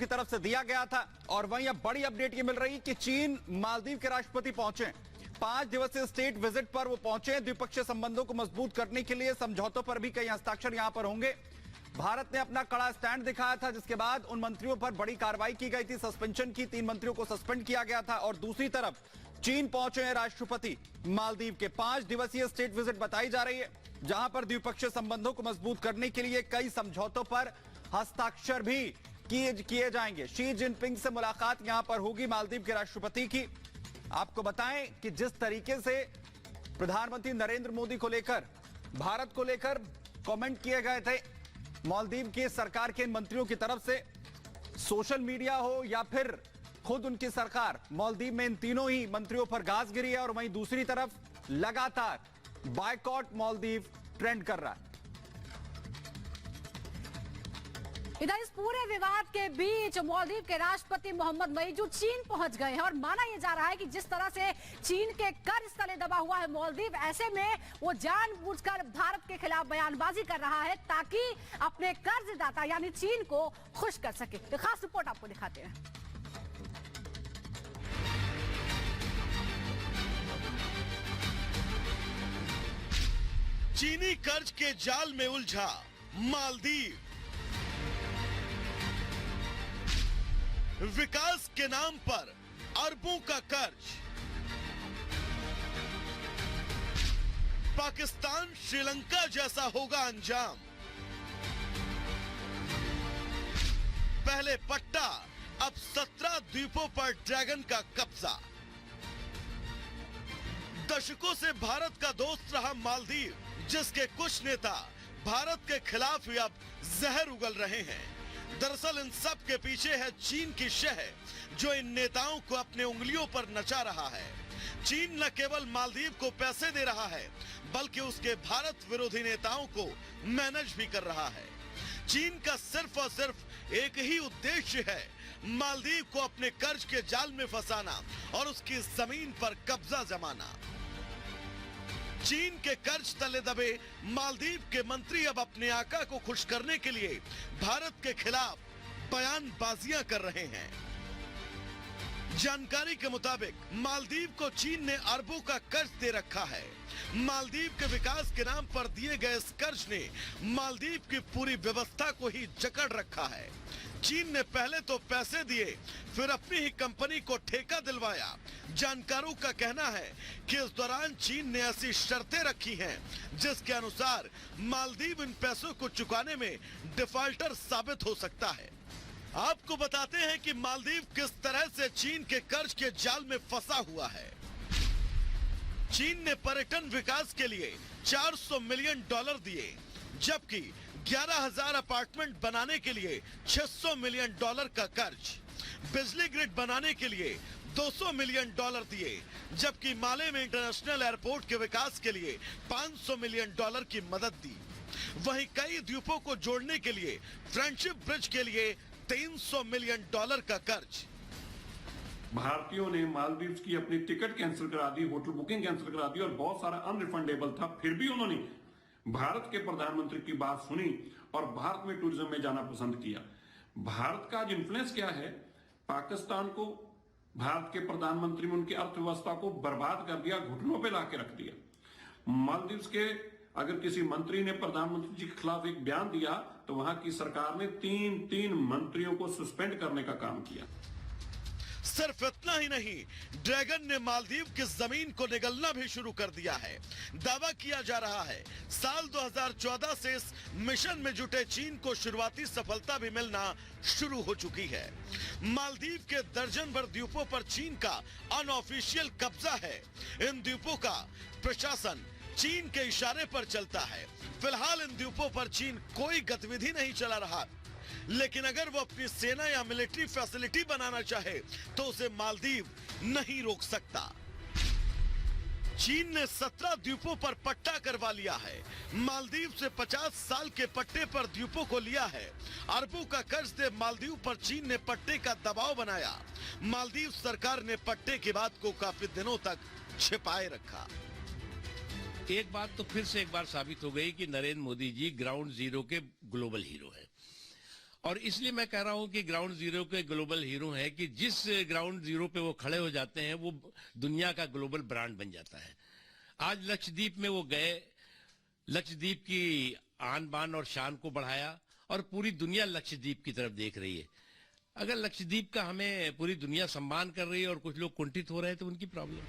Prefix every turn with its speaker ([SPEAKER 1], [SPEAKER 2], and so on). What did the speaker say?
[SPEAKER 1] की तरफ से दिया गया था। और वहीं अब बड़ी अपडेट ये मिल रही कि चीन मालदीव के राष्ट्रपति पहुंचे, 5 दिवसीय स्टेट विजिट पर वो पहुंचे। द्विपक्षीय संबंधों को मजबूत करने के लिए समझौतों पर भी कई हस्ताक्षर यहां पर होंगे। भारत ने अपना कड़ा स्टैंड दिखाया था, जिसके बाद उन मंत्रियों पर बड़ी कार्रवाई की गई थी, सस्पेंशन की, 3 मंत्रियों को सस्पेंड किया गया था। और दूसरी तरफ चीन पहुंचे हैं राष्ट्रपति मालदीव के। 5 दिवसीय स्टेट विजिट बताई जा रही है, जहां पर द्विपक्षीय संबंधों को मजबूत करने के लिए कई समझौतों पर हस्ताक्षर भी किए जाएंगे। शी जिनपिंग से मुलाकात यहां पर होगी मालदीव के राष्ट्रपति की। आपको बताएं कि जिस तरीके से प्रधानमंत्री नरेंद्र मोदी को लेकर, भारत को लेकर कमेंट किए गए थे मालदीव की सरकार के मंत्रियों की तरफ से, सोशल मीडिया हो या फिर खुद उनकी सरकार, मालदीव में इन तीनों ही मंत्रियों पर गाज गिरी है। और वहीं दूसरी तरफ लगातार बायकॉट मालदीव ट्रेंड कर रहा है।
[SPEAKER 2] इधर इस पूरे विवाद के बीच मालदीव के राष्ट्रपति मोहम्मद मईजू चीन पहुंच गए हैं और माना यह जा रहा है कि जिस तरह से चीन के कर्ज तले दबा हुआ है मालदीव, ऐसे में वो जानबूझकर भारत के खिलाफ बयानबाजी कर रहा है ताकि अपने कर्जदाता यानी चीन को खुश कर सके। तो खास रिपोर्ट आपको दिखाते हैं।
[SPEAKER 3] चीनी कर्ज के जाल में उलझा मालदीव। विकास के नाम पर अरबों का कर्ज। पाकिस्तान श्रीलंका जैसा होगा अंजाम। पहले पट्टा, अब 17 द्वीपों पर ड्रैगन का कब्जा। दशकों से भारत का दोस्त रहा मालदीव, जिसके कुछ नेता भारत के खिलाफ ही अब जहर उगल रहे हैं। दरअसल इन सब के पीछे है चीन की शह, जो इन नेताओं को अपने उंगलियों पर नचा रहा है। चीन न केवल मालदीव को पैसे दे रहा है, बल्कि उसके भारत विरोधी नेताओं को मैनेज भी कर रहा है। चीन का सिर्फ और सिर्फ एक ही उद्देश्य है, मालदीव को अपने कर्ज के जाल में फंसाना और उसकी जमीन पर कब्जा जमाना। चीन के कर्ज तले दबे मालदीव के मंत्री अब अपने आका को खुश करने के लिए भारत के खिलाफ बयानबाजियां कर रहे हैं। जानकारी के मुताबिक मालदीव को चीन ने अरबों का कर्ज दे रखा है। मालदीव के विकास के नाम पर दिए गए इस कर्ज ने मालदीव की पूरी व्यवस्था को ही जकड़ रखा है। चीन ने पहले तो पैसे दिए, फिर अपनी ही कंपनी को ठेका दिलवाया। जानकारों का कहना है कि इस दौरान चीन ने ऐसी शर्तें रखी हैं, जिसके अनुसार मालदीव इन पैसों को चुकाने में डिफॉल्टर साबित हो सकता है। आपको बताते हैं कि मालदीव किस तरह से चीन के कर्ज के जाल में फंसा हुआ है। चीन ने पर्यटन विकास के लिए $400 मिलियन दिए, जबकि 11,000 अपार्टमेंट बनाने के लिए $600 मिलियन का कर्ज, बिजली ग्रिड बनाने के लिए $200 मिलियन दिए, जबकि माले में इंटरनेशनल एयरपोर्ट के विकास के लिए $500 मिलियन की मदद दी। वहीं कई द्वीपों को जोड़ने के लिए फ्रेंडशिप ब्रिज के लिए $300 मिलियन का कर्ज।
[SPEAKER 4] भारतीयों ने मालदीव की अपनी टिकट कैंसिल करा दी, होटल बुकिंग कैंसिल करा दी और बहुत सारा अनरिफंडेबल था। फिर भी उन्होंने भारत के प्रधानमंत्री की बात सुनी और भारत में टूरिज्म में जाना पसंद किया। भारत का आज इन्फ्लुएंस क्या है? पाकिस्तान को भारत के प्रधानमंत्री ने उनकी अर्थव्यवस्था को बर्बाद कर दिया, घुटनों पे लाके रख दिया। मालदीव के अगर किसी मंत्री ने प्रधानमंत्री जी के खिलाफ एक बयान दिया तो वहां की सरकार ने तीन मंत्रियों को सस्पेंड करने का काम किया।
[SPEAKER 3] सिर्फ इतना ही नहीं, ड्रैगन ने मालदीव की जमीन को निगलना भी शुरू कर दिया है। दावा किया जा रहा है साल 2014 से इस मिशन में जुटे चीन को शुरुआती सफलता भी मिलना शुरू हो चुकी है। मालदीव के दर्जन भर द्वीपों पर चीन का अनऑफिशियल कब्जा है। इन द्वीपों का प्रशासन चीन के इशारे पर चलता है। फिलहाल इन द्वीपों पर चीन कोई गतिविधि नहीं चला रहा, लेकिन अगर वो अपनी सेना या मिलिट्री फैसिलिटी बनाना चाहे तो उसे मालदीव नहीं रोक सकता। चीन ने 17 द्वीपों पर पट्टा करवा लिया है। मालदीव से 50 साल के पट्टे पर द्वीपों को लिया है। अरबों का कर्ज दे मालदीव पर चीन ने पट्टे का दबाव बनाया। मालदीव सरकार ने पट्टे की बात को काफी दिनों तक छिपाए रखा।
[SPEAKER 5] एक बात तो फिर से एक बार साबित हो गई कि नरेंद्र मोदी जी ग्राउंड जीरो के ग्लोबल हीरो हैं और इसलिए मैं कह रहा हूं कि ग्राउंड जीरो के ग्लोबल हीरो है कि जिस ग्राउंड जीरो पे वो खड़े हो जाते हैं वो दुनिया का ग्लोबल ब्रांड बन जाता है। आज लक्षद्वीप में वो गए, लक्षद्वीप की आन बान और शान को बढ़ाया और पूरी दुनिया लक्षद्वीप की तरफ देख रही है। अगर लक्षद्वीप का हमें पूरी दुनिया सम्मान कर रही है और कुछ लोग कुंठित हो रहे हैं तो उनकी प्रॉब्लम।